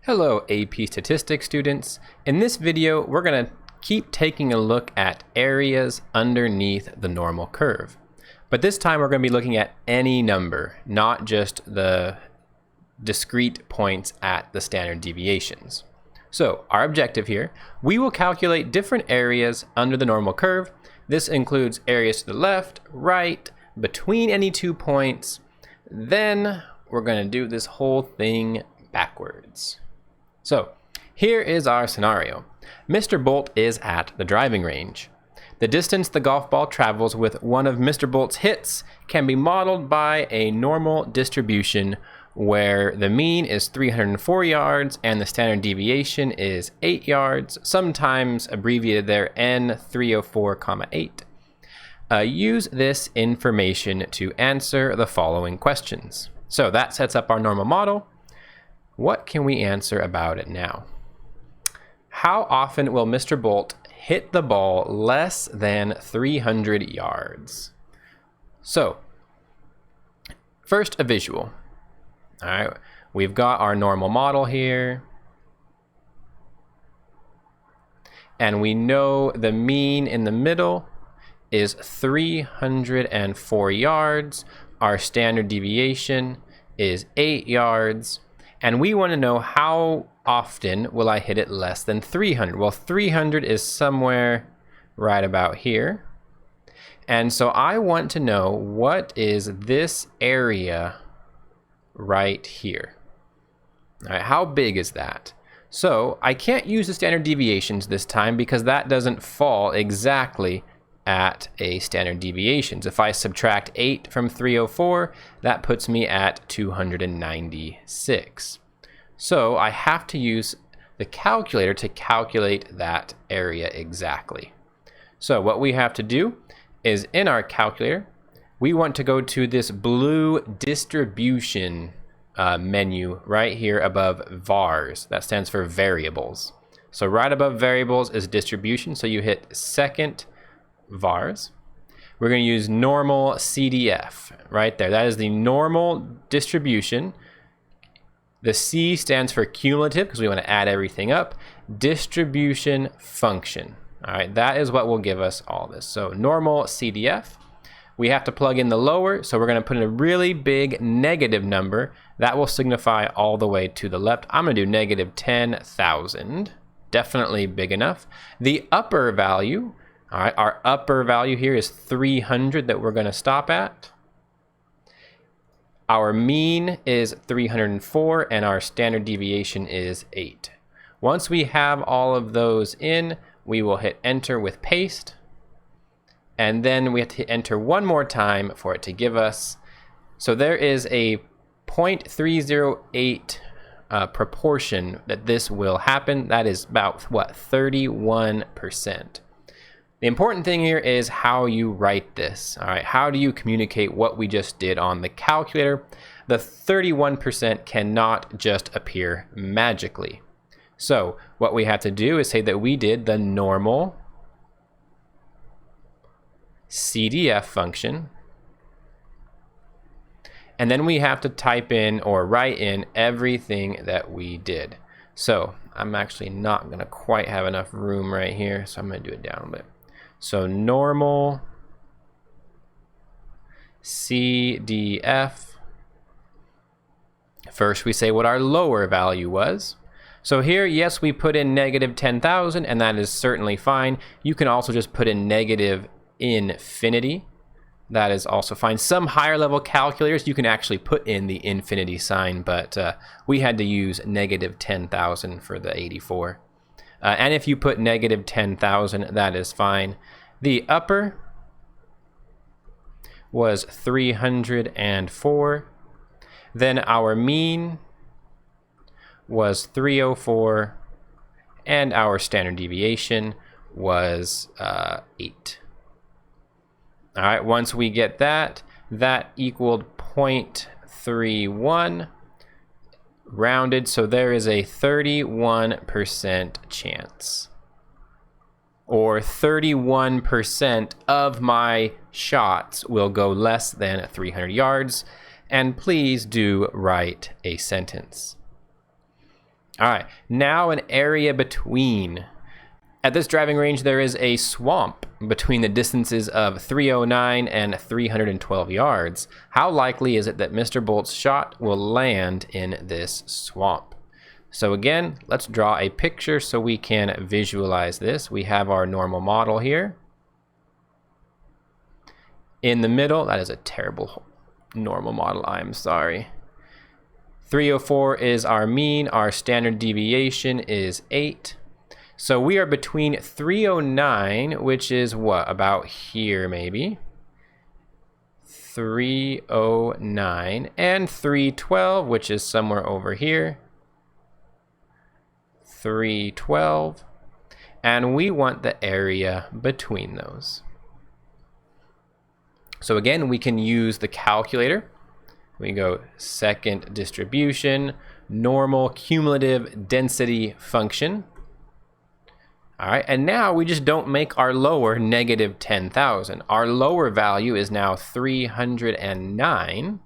Hello AP Statistics students. In this video, we're going to keep taking a look at areas underneath the normal curve. But this time we're going to be looking at any number, not just the discrete points at the standard deviations. So our objective here, we will calculate different areas under the normal curve. This includes areas to the left, right, between any 2 points. Then we're going to do this whole thing backwards. So here is our scenario. Mr. Bolt is at the driving range. The distance the golf ball travels with one of Mr. Bolt's hits can be modeled by a normal distribution where the mean is 304 yards and the standard deviation is 8 yards, sometimes abbreviated there N304,8. Use this information to answer the following questions. So that sets up our normal model. What can we answer about it now? How often will Mr. Bolt hit the ball less than 300 yards? So, first a visual. All right, we've got our normal model here. And we know the mean in the middle is 304 yards. Our standard deviation is 8 yards. And we want to know how often will I hit it less than 300? Well, 300 is somewhere right about here. And so I want to know what is this area right here. All right, how big is that? So I can't use the standard deviations this time because that doesn't fall exactly at a standard deviations. If I subtract 8 from 304, that puts me at 296. So I have to use the calculator to calculate that area exactly. So what we have to do is in our calculator, we want to go to this blue distribution menu right here above VARs. That stands for variables. So right above variables is distribution. So you hit second VARs. We're going to use NormalCDF right there. That is the normal distribution. The C stands for cumulative because we want to add everything up. Distribution function. All right, that is what will give us all this. So NormalCDF. We have to plug in the lower, so we're going to put in a really big negative number. That will signify all the way to the left. I'm going to do negative 10,000. Definitely big enough. The upper value, all right, our upper value here is 300 that we're going to stop at. Our mean is 304 and our standard deviation is 8. Once we have all of those in, we will hit enter with paste. And then we have to hit enter one more time for it to give us. So there is a 0.308 proportion that this will happen. That is about, what, 31%. The important thing here is how you write this. All right, how do you communicate what we just did on the calculator? The 31% cannot just appear magically. So what we have to do is say that we did the normal CDF function. And then we have to type in or write in everything that we did. So I'm actually not going to quite have enough room right here, so I'm going to do it down a bit. So normal CDF. First we say what our lower value was. So here, yes, we put in negative 10,000 and that is certainly fine. You can also just put in negative infinity. That is also fine. Some higher level calculators, you can actually put in the infinity sign, but we had to use negative 10,000 for the 84. And if you put negative 10,000, that is fine. The upper was 304. Then our mean was 304. And our standard deviation was 8. All right, once we get that, that equaled 0.31. Rounded, so there is a 31% chance, or 31% of my shots will go less than 300 yards. And please do write a sentence. All right, now an area between. At this driving range, there is a swamp between the distances of 309 and 312 yards. How likely is it that Mr. Bolt's shot will land in this swamp? So again, let's draw a picture so we can visualize this. We have our normal model here. In the middle, that is a terrible normal model, I'm sorry. 304 is our mean, our standard deviation is 8. So we are between 309, which is what, about here maybe, 309, and 312, which is somewhere over here, 312, and we want the area between those. So again, we can use the calculator. We go second distribution, normal cumulative density function. All right, and now we just don't make our lower negative 10,000. Our lower value is now 309,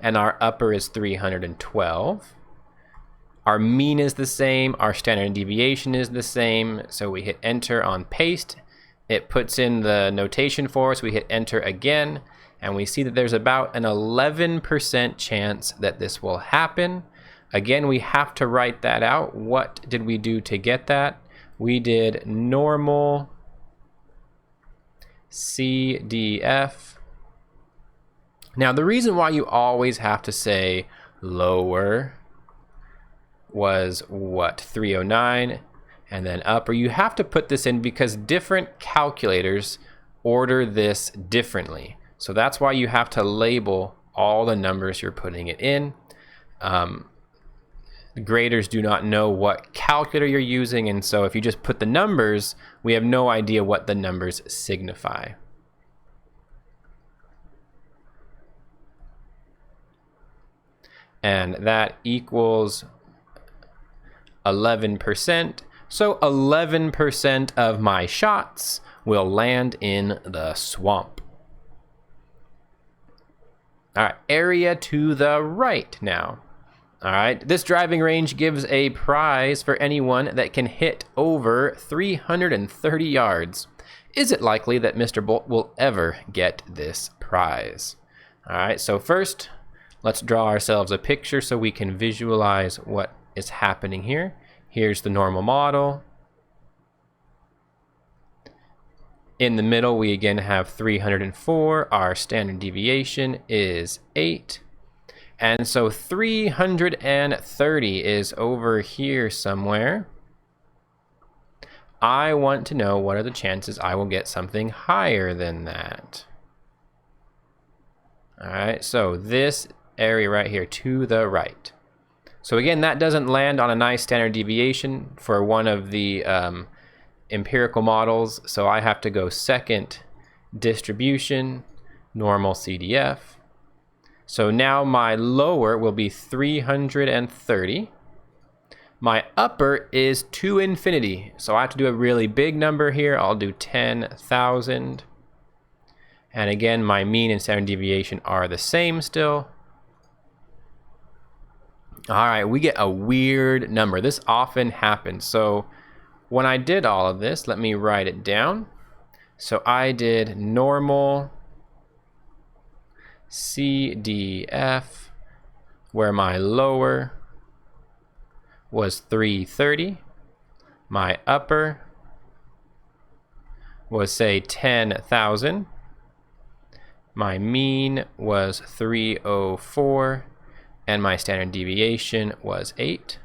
and our upper is 312. Our mean is the same, our standard deviation is the same, so we hit enter on paste. It puts in the notation for us, we hit enter again, and we see that there's about an 11% chance that this will happen. Again, we have to write that out. What did we do to get that? We did normal CDF. Now, the reason why you always have to say lower was what? 309, and then upper. You have to put this in because different calculators order this differently. So that's why you have to label all the numbers you're putting it in. The graders do not know what calculator you're using, and so if you just put the numbers, we have no idea what the numbers signify. And that equals 11%. So 11% of my shots will land in the swamp. All right, area to the right now. All right, this driving range gives a prize for anyone that can hit over 330 yards. Is it likely that Mr. Bolt will ever get this prize? All right, so first, let's draw ourselves a picture so we can visualize what is happening here. Here's the normal model. In the middle, we again have 304. Our standard deviation is 8. And so 330 is over here somewhere. I want to know what are the chances I will get something higher than that. All right, so this area right here to the right. So again, that doesn't land on a nice standard deviation for one of the empirical models. So I have to go second distribution, normal CDF. So now my lower will be 330. My upper is to infinity. So I have to do a really big number here. I'll do 10,000. And again, my mean and standard deviation are the same still. All right, we get a weird number. This often happens. So when I did all of this, let me write it down. So I did normal CDF, where my lower was 330, my upper was say 10,000, my mean was 304, and my standard deviation was 8.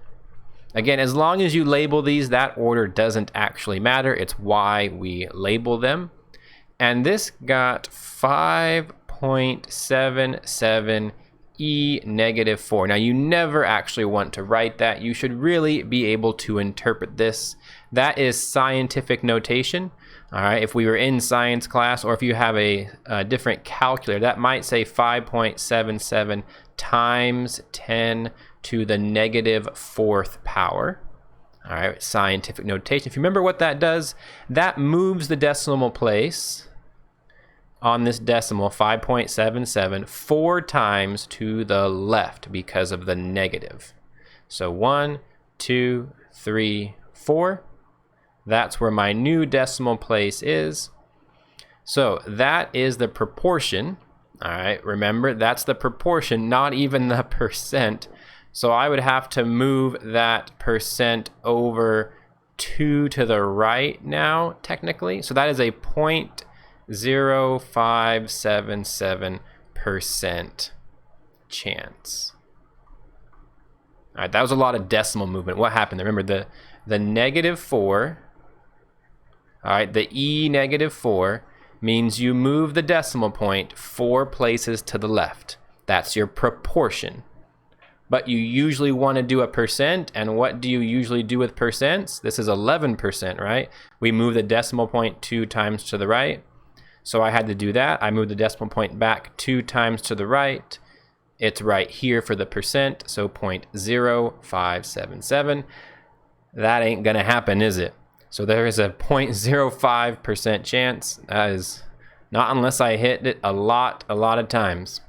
Again, as long as you label these, that order doesn't actually matter. It's why we label them. And this got 5.77 E negative 4. Now, you never actually want to write that. You should really be able to interpret this. That is scientific notation. All right, if we were in science class, or if you have a different calculator, that might say 5.77 times 10 to the negative 4th power. All right, scientific notation. If you remember what that does, that moves the decimal place on this decimal, 5.77, 4 times to the left because of the negative. So 1, 2, 3, 4. That's where my new decimal place is. So that is the proportion. All right, remember, that's the proportion, not even the percent. So I would have to move that percent over 2 to the right now, technically. So that is a 0.0577% chance. All right, that was a lot of decimal movement. What happened there? Remember the negative 4, all right, the E negative 4 means you move the decimal point 4 places to the left. That's your proportion. But you usually want to do a percent, and what do you usually do with percents? This is 11%, right? We move the decimal point 2 times to the right. So I had to do that. I moved the decimal point back 2 times to the right. It's right here for the percent, so 0.0577. That ain't gonna happen, is it? So there is a 0.05% chance. That is not unless I hit it a lot of times.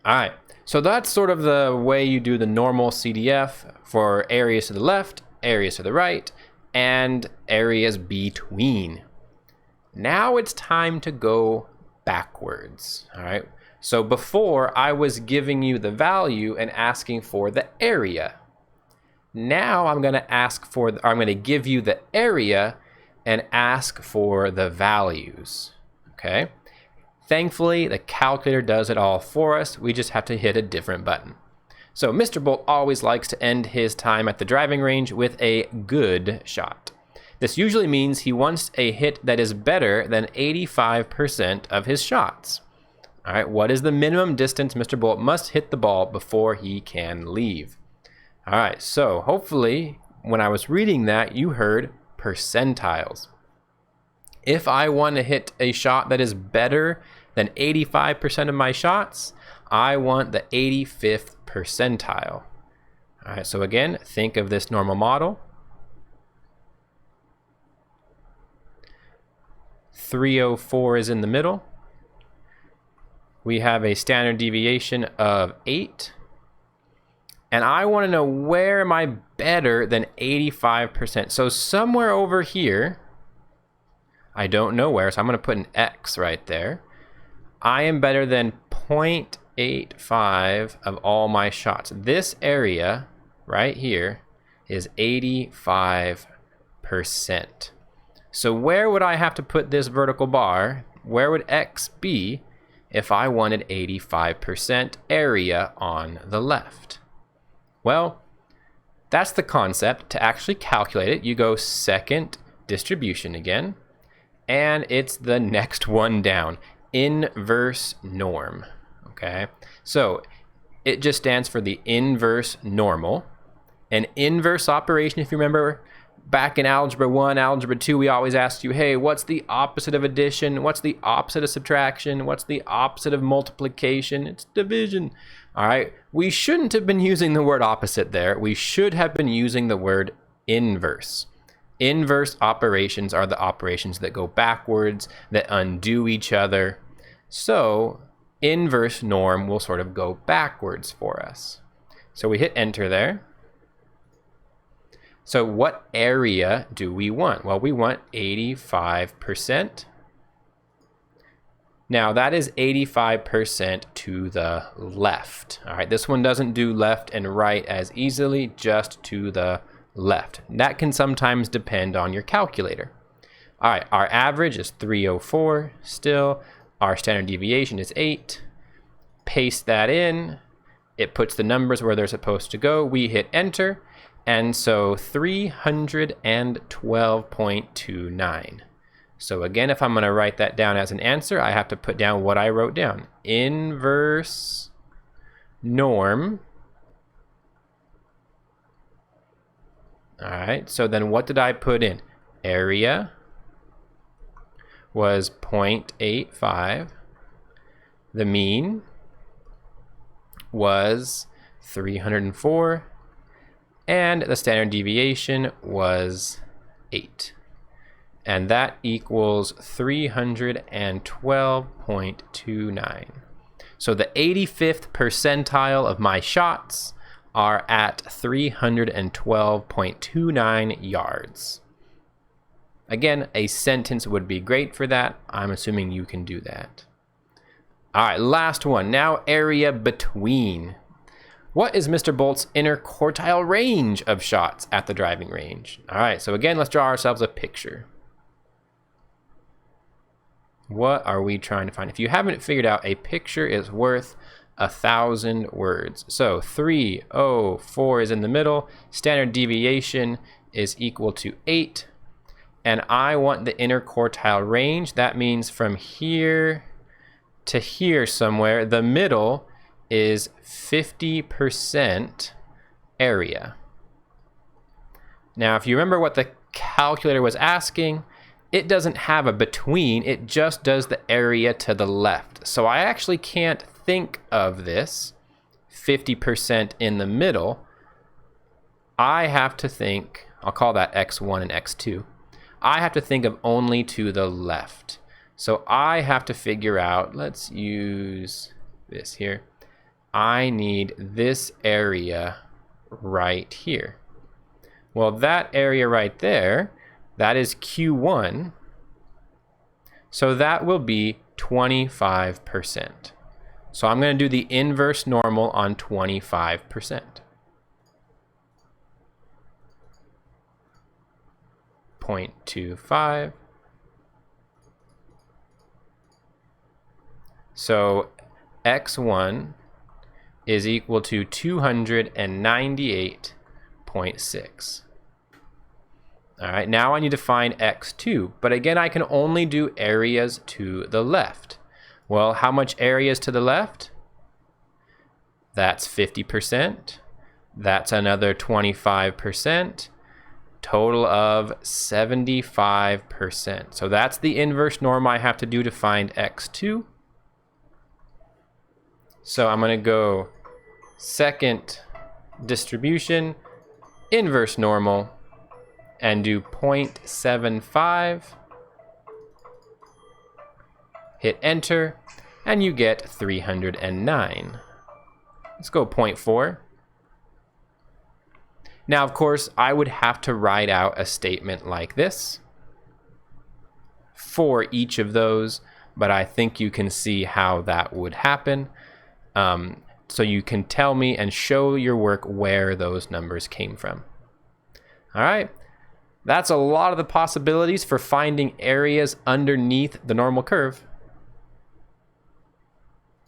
All right, so that's sort of the way you do the normal CDF for areas to the left, areas to the right, and areas between. Now it's time to go backwards, all right? So before, I was giving you the value and asking for the area. Now I'm going to give you the area and ask for the values, okay? Thankfully, the calculator does it all for us. We just have to hit a different button. So Mr. Bolt always likes to end his time at the driving range with a good shot. This usually means he wants a hit that is better than 85% of his shots. All right, what is the minimum distance Mr. Bolt must hit the ball before he can leave? All right, so hopefully when I was reading that, you heard percentiles. If I want to hit a shot that is better than 85% of my shots, I want the 85th percentile. All right, so again, think of this normal model. 304 is in the middle. We have a standard deviation of 8. And I want to know, where am I better than 85%? So somewhere over here, I don't know where, so I'm going to put an X right there. I am better than 0.85 of all my shots. This area right here is 85%. So where would I have to put this vertical bar? Where would X be if I wanted 85% area on the left? Well, that's the concept. To actually calculate it, you go second distribution again, and it's the next one down, inverse norm, okay? So it just stands for the inverse normal. An inverse operation, if you remember, back in Algebra 1, Algebra 2, we always asked you, hey, what's the opposite of addition? What's the opposite of subtraction? What's the opposite of multiplication? It's division. All right, we shouldn't have been using the word opposite there. We should have been using the word inverse. Inverse operations are the operations that go backwards, that undo each other. So inverse norm will sort of go backwards for us. So we hit enter there. So what area do we want? Well, we want 85%. Now that is 85% to the left. All right, this one doesn't do left and right as easily, just to the left. That can sometimes depend on your calculator. All right, our average is 304 still. Our standard deviation is 8. Paste that in. It puts the numbers where they're supposed to go. We hit enter. And so 312.29. So again, if I'm going to write that down as an answer, I have to put down what I wrote down. Inverse norm. All right, so then what did I put in? Area was 0.85. The mean was 304. And the standard deviation was 8. And that equals 312.29. So the 85th percentile of my shots are at 312.29 yards. Again, a sentence would be great for that. I'm assuming you can do that. All right, last one. Now area between. What is Mr. Bolt's interquartile range of shots at the driving range? All right, so again, let's draw ourselves a picture. What are we trying to find? If you haven't figured out, a picture is worth 1,000 words. So 304 is in the middle. Standard deviation is equal to 8. And I want the interquartile range. That means from here to here somewhere, the middle is 50% area. Now, if you remember what the calculator was asking, it doesn't have a between, it just does the area to the left. So I actually can't think of this 50% in the middle. I have to think, I'll call that x1 and x2. I have to think of only to the left. So I have to figure out, let's use this here. I need this area right here. Well, that area right there, that is Q1. So that will be 25%. So I'm going to do the inverse normal on 25%. 0.25. So x1 is equal to 298.6. All right, now I need to find x2, but again, I can only do areas to the left. Well, how much area is to the left? That's 50%. That's another 25%. Total of 75%. So that's the inverse norm I have to do to find x2. So I'm going to go second distribution, inverse normal, and do 0.75. Hit enter, and you get 309. Let's go 0.4. Now, of course, I would have to write out a statement like this for each of those, but I think you can see how that would happen. So you can tell me and show your work where those numbers came from. All right, that's a lot of the possibilities for finding areas underneath the normal curve.